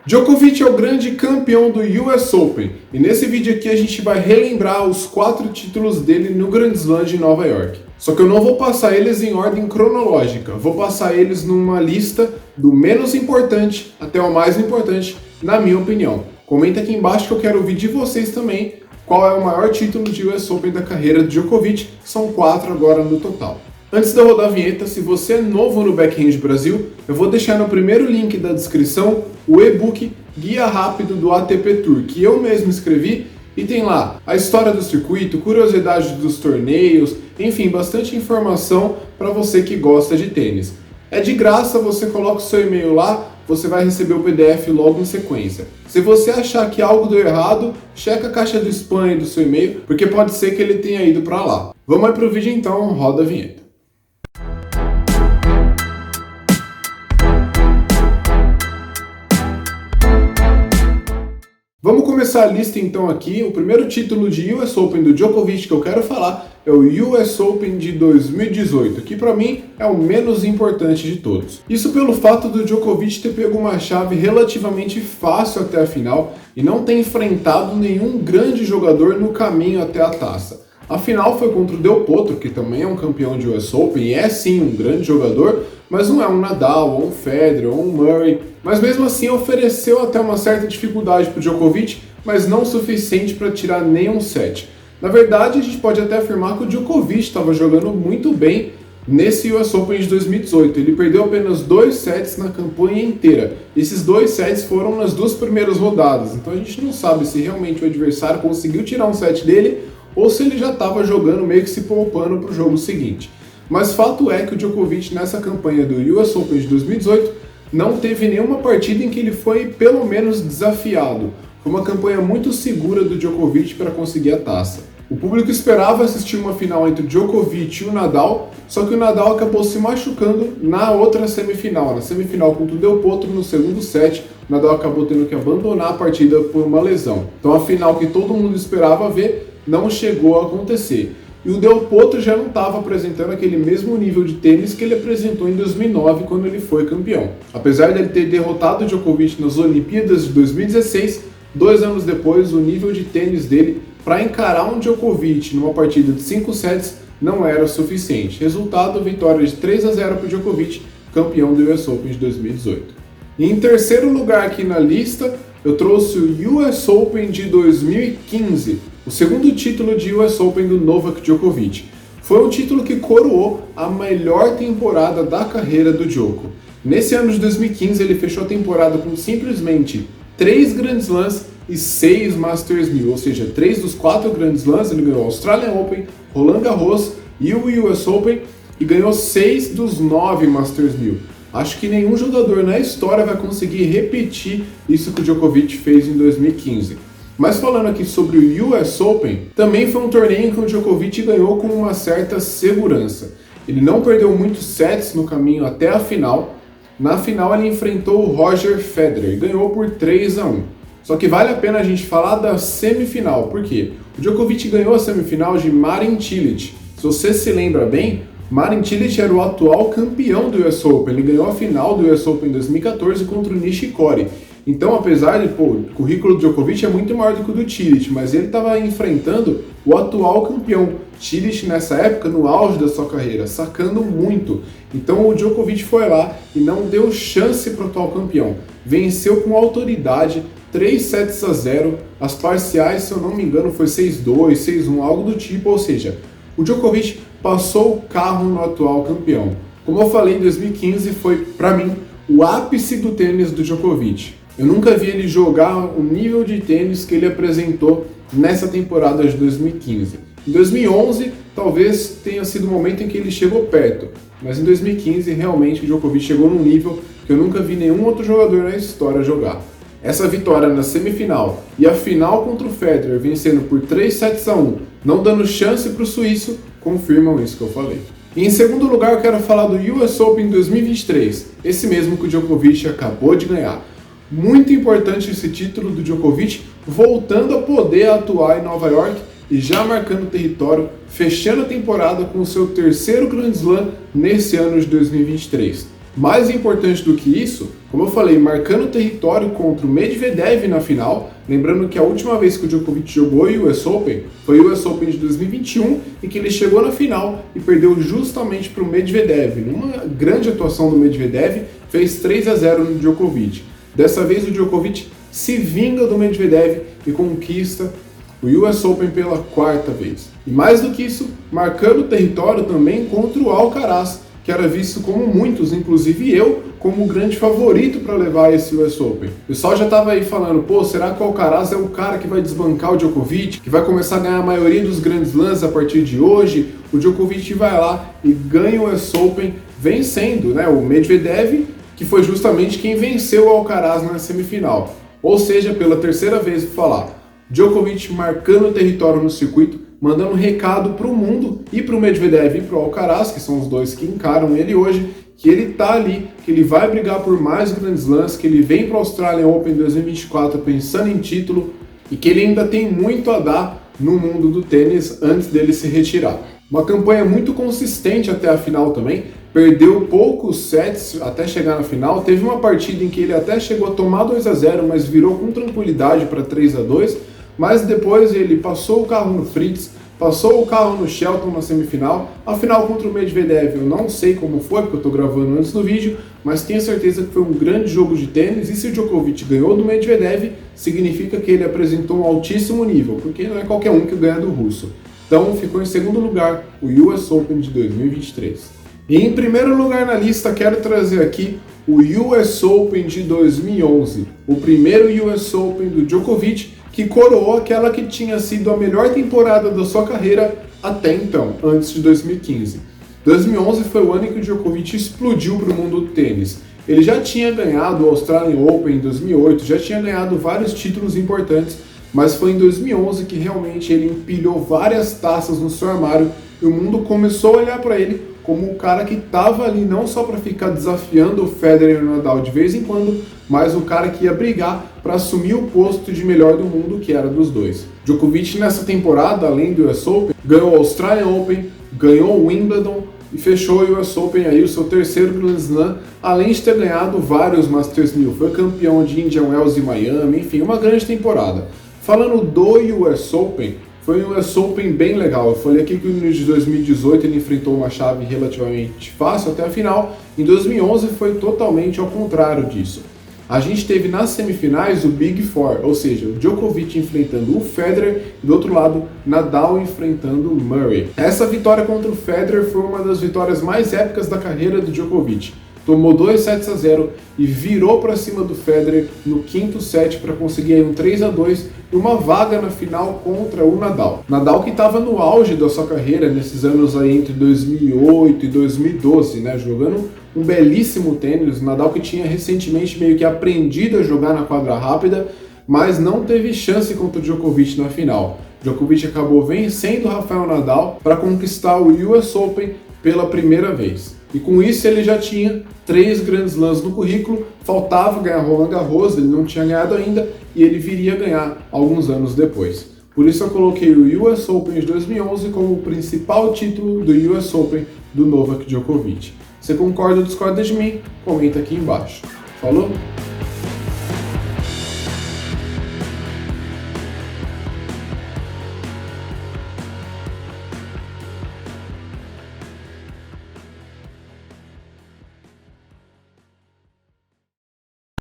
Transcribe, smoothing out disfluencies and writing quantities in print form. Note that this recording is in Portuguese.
Djokovic é o grande campeão do US Open e nesse vídeo aqui a gente vai relembrar os 4 títulos dele no Grand Slam de Nova York. Só que eu não vou passar eles em ordem cronológica, vou passar eles numa lista do menos importante até o mais importante, na minha opinião. Comenta aqui embaixo que eu quero ouvir de vocês também qual é o maior título de US Open da carreira de Djokovic, são 4 agora no total. Antes de eu rodar a vinheta, se você é novo no Backhand Brasil, eu vou deixar no primeiro link da descrição o e-book Guia Rápido do ATP Tour, que eu mesmo escrevi, e tem lá a história do circuito, curiosidades dos torneios, enfim, bastante informação para você que gosta de tênis. É de graça, você coloca o seu e-mail lá, você vai receber o PDF logo em sequência. Se você achar que algo deu errado, checa a caixa do spam do seu e-mail, porque pode ser que ele tenha ido para lá. Vamos aí pro vídeo então, roda a vinheta. Vamos começar a lista então aqui. O primeiro título de US Open do Djokovic que eu quero falar é o US Open de 2018, que para mim é o menos importante de todos. Isso pelo fato do Djokovic ter pego uma chave relativamente fácil até a final e não ter enfrentado nenhum grande jogador no caminho até a taça. A final foi contra o Del Potro, que também é um campeão de US Open e é sim um grande jogador, mas não é um Nadal, ou um Federer, ou um Murray. Mas mesmo assim ofereceu até uma certa dificuldade para o Djokovic, mas não o suficiente para tirar nenhum set. Na verdade, a gente pode até afirmar que o Djokovic estava jogando muito bem nesse US Open de 2018. Ele perdeu apenas 2 sets na campanha inteira. Esses 2 sets foram nas 2 primeiras rodadas, então a gente não sabe se realmente o adversário conseguiu tirar um set dele ou se ele já estava jogando meio que se poupando para o jogo seguinte. Mas fato é que o Djokovic nessa campanha do US Open de 2018 não teve nenhuma partida em que ele foi pelo menos desafiado. Foi uma campanha muito segura do Djokovic para conseguir a taça. O público esperava assistir uma final entre o Djokovic e o Nadal, só que o Nadal acabou se machucando na outra semifinal. Na semifinal contra o Del Potro no segundo set, o Nadal acabou tendo que abandonar a partida por uma lesão. Então a final que todo mundo esperava ver não chegou a acontecer. E o Del Potro já não estava apresentando aquele mesmo nível de tênis que ele apresentou em 2009 quando ele foi campeão. Apesar de ele ter derrotado o Djokovic nas Olimpíadas de 2016, 2 anos depois o nível de tênis dele para encarar um Djokovic numa partida de 5 sets não era suficiente. Resultado, vitória de 3-0 para o Djokovic, campeão do US Open de 2018. E em terceiro lugar aqui na lista, eu trouxe o US Open de 2015, o segundo título de US Open do Novak Djokovic. Foi um título que coroou a melhor temporada da carreira do Djoko. Nesse ano de 2015 ele fechou a temporada com simplesmente 3 Grand Slams e 6 Masters 1000, ou seja, 3 dos 4 Grand Slams, ele ganhou o Australian Open, Roland Garros e o US Open e ganhou 6 dos 9 Masters 1000. Acho que nenhum jogador na história vai conseguir repetir isso que o Djokovic fez em 2015. Mas falando aqui sobre o US Open, também foi um torneio em que o Djokovic ganhou com uma certa segurança. Ele não perdeu muitos sets no caminho até a final. Na final ele enfrentou o Roger Federer e ganhou por 3-1. Só que vale a pena a gente falar da semifinal, por quê? O Djokovic ganhou a semifinal de Marin Cilic. Se você se lembra bem, Marin Cilic era o atual campeão do US Open, ele ganhou a final do US Open em 2014 contra o Nishikori. Então, apesar de, o currículo do Djokovic é muito maior do que o do Cilic, mas ele estava enfrentando o atual campeão. Cilic nessa época, no auge da sua carreira, sacando muito. Então o Djokovic foi lá e não deu chance para o atual campeão. Venceu com autoridade, 3-0, as parciais, se eu não me engano, foi 6-2, 6-1, algo do tipo, ou seja, o Djokovic passou o carro no atual campeão. Como eu falei, em 2015 foi, para mim, o ápice do tênis do Djokovic. Eu nunca vi ele jogar o nível de tênis que ele apresentou nessa temporada de 2015. Em 2011, talvez tenha sido o momento em que ele chegou perto, mas em 2015, realmente, o Djokovic chegou num nível que eu nunca vi nenhum outro jogador na história jogar. Essa vitória na semifinal e a final contra o Federer, vencendo por 3-1, não dando chance para o suíço, confirmam isso que eu falei. E em segundo lugar, eu quero falar do US Open 2023, esse mesmo que o Djokovic acabou de ganhar. Muito importante esse título do Djokovic, voltando a poder atuar em Nova York e já marcando território, fechando a temporada com o seu terceiro Grand Slam nesse ano de 2023. Mais importante do que isso, como eu falei, marcando território contra o Medvedev na final, lembrando que a última vez que o Djokovic jogou o US Open foi o US Open de 2021 e que ele chegou na final e perdeu justamente para o Medvedev. Numa grande atuação do Medvedev, fez 3-0 no Djokovic. Dessa vez o Djokovic se vinga do Medvedev e conquista o US Open pela quarta vez. E mais do que isso, marcando território também contra o Alcaraz, que era visto como muitos, inclusive eu, como o grande favorito para levar esse US Open. O pessoal já estava aí falando, pô, será que o Alcaraz é o cara que vai desbancar o Djokovic, que vai começar a ganhar a maioria dos grandes lances a partir de hoje? O Djokovic vai lá e ganha o US Open vencendo, né, o Medvedev, que foi justamente quem venceu o Alcaraz na semifinal. Ou seja, pela terceira vez vou falar, Djokovic marcando o território no circuito, mandando um recado para o mundo e para o Medvedev e para o Alcaraz, que são os dois que encaram ele hoje, que ele tá ali, que ele vai brigar por mais grandes lances, que ele vem para o Australian Open 2024 pensando em título e que ele ainda tem muito a dar no mundo do tênis antes dele se retirar. Uma campanha muito consistente até a final também, perdeu poucos sets até chegar na final, teve uma partida em que ele até chegou a tomar 2-0, mas virou com tranquilidade para 3-2, mas depois ele passou o carro no Fritz, passou o carro no Shelton na semifinal. A final contra o Medvedev eu não sei como foi, porque eu estou gravando antes do vídeo, mas tenho certeza que foi um grande jogo de tênis, e se o Djokovic ganhou do Medvedev, significa que ele apresentou um altíssimo nível, porque não é qualquer um que ganha do russo. Então ficou em segundo lugar o US Open de 2023. E em primeiro lugar na lista quero trazer aqui o US Open de 2011, o primeiro US Open do Djokovic, que coroou aquela que tinha sido a melhor temporada da sua carreira até então, antes de 2015. 2011 foi o ano em que o Djokovic explodiu para o mundo do tênis. Ele já tinha ganhado o Australian Open em 2008, já tinha ganhado vários títulos importantes, mas foi em 2011 que realmente ele empilhou várias taças no seu armário e o mundo começou a olhar para ele como o cara que estava ali não só para ficar desafiando o Federer e o Nadal de vez em quando, mas o cara que ia brigar para assumir o posto de melhor do mundo, que era dos dois. Djokovic nessa temporada, além do US Open, ganhou o Australian Open, ganhou o Wimbledon e fechou o US Open aí, o seu terceiro Grand Slam, além de ter ganhado vários Masters 1000. Foi campeão de Indian Wells e Miami, enfim, uma grande temporada. Falando do US Open, foi um US Open bem legal. Eu falei aqui que no de 2018 ele enfrentou uma chave relativamente fácil até a final. Em 2011 foi totalmente ao contrário disso. A gente teve nas semifinais o Big Four, ou seja, o Djokovic enfrentando o Federer e do outro lado Nadal enfrentando o Murray. Essa vitória contra o Federer foi uma das vitórias mais épicas da carreira do Djokovic. Tomou 2-0 e virou para cima do Federer no quinto set para conseguir um 3-2 e uma vaga na final contra o Nadal. Nadal que estava no auge da sua carreira nesses anos aí entre 2008 e 2012, né, jogando um belíssimo tênis. Nadal que tinha recentemente meio que aprendido a jogar na quadra rápida, mas não teve chance contra o Djokovic na final. Djokovic acabou vencendo o Rafael Nadal para conquistar o US Open pela primeira vez. E com isso ele já tinha 3 Grand Slams no currículo, faltava ganhar Roland Garros, ele não tinha ganhado ainda, e ele viria a ganhar alguns anos depois. Por isso eu coloquei o US Open de 2011 como o principal título do US Open do Novak Djokovic. Você concorda ou discorda de mim? Comenta aqui embaixo. Falou?